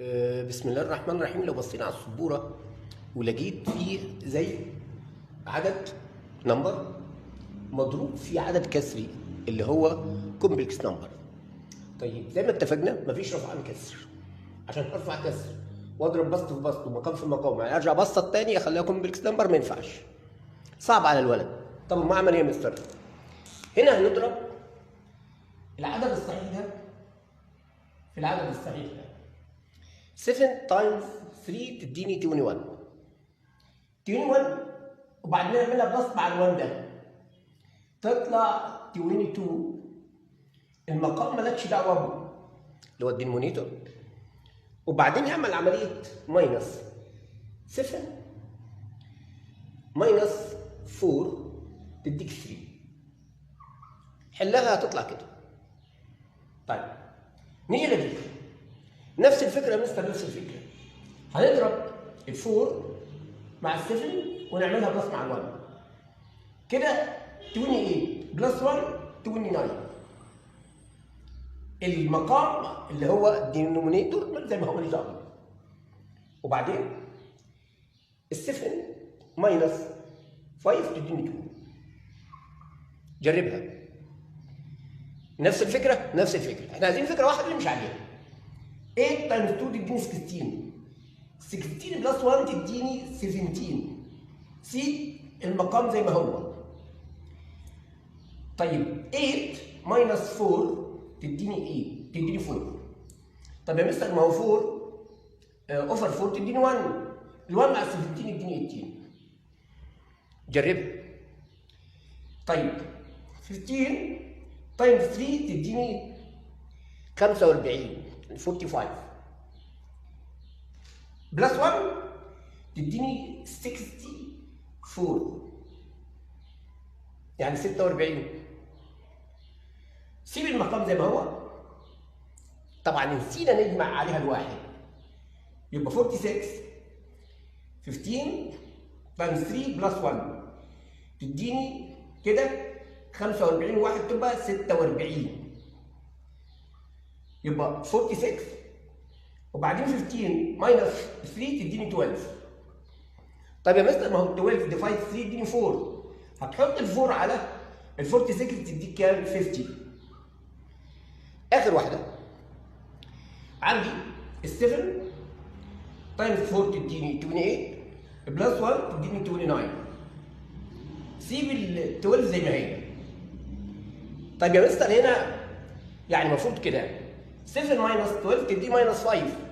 بسم الله الرحمن الرحيم. لو بصينا على السبورة ولقيت فيه زي عدد نمبر مضروب في عدد كسري اللي هو كومبلكس نمبر. طيب زي ما اتفقنا مفيش رفع عن كسر. عشان ارفع كسر واضرب بسط في بسط ومقام في مقام يعني ارجع بسط تاني اخليها كومبلكس نمبر ما ينفعش، صعب على الولد. طب ما اعمل ايه يا مستر؟ هنا هنضرب العدد الصحيح ده في العدد الصحيح ده. 7 تايمز 3 تديني 21 وبعدين نعملها بلس مع ال1 ده تطلع 22. المقام مالكش دعوه به اللي هو الدينومينيتور، وبعدين يعمل عمليه ماينس 7 ماينس 4 تديك 3. حلها هتطلع كده. طيب نيجي لدي نفس الفكره يا مستر، نفس الفكره. هنضرب ال4 مع ال7 ونعملها بلس مع ال1 كده 28 بلس 1 29. المقام اللي هو الدينومينيتور زي ما هو ماليش دعوه. وبعدين ال7 ماينس 5 تديني 2. جربها. نفس الفكره نفس الفكره. احنا عايزين فكره واحده اللي مش عليها. 8 تايمز 2 تديني 16. 16 بلس 1 تديني 17. سي المقام زي ما هو. طيب 8 ماينس 4 تديني 8 تديني 4. طب يا مستر ما هو 4 اوفر 4 تديني 1. ال1 مع 17 يديني 18. جربها. طيب 15 تايمز 3 تديني 45 بلس 1 تديني 64 يعني 46. سيب المقام زي ما هو. طبعا نسينا نجمع عليها الواحد يبقى 46. 15 تايمز 3 بلس 1 تديني كده 45 واحد تبقى 46. يبقى 46 وبعدين 15 ماينس 3 تديني 12. طيب يا مستر ما هو 12 ديفايد 3 يديني 4. هتحط ال4 على ال 46 تديك كام؟ 50. اخر واحده عندي ال7 تايمز 4 تديني 28 بلس 1 تديني 29. سيب ال12 زي ما هي. طيب يا مستر هنا يعني المفروض كده 7 ماينس 12 تدي ماينس 5.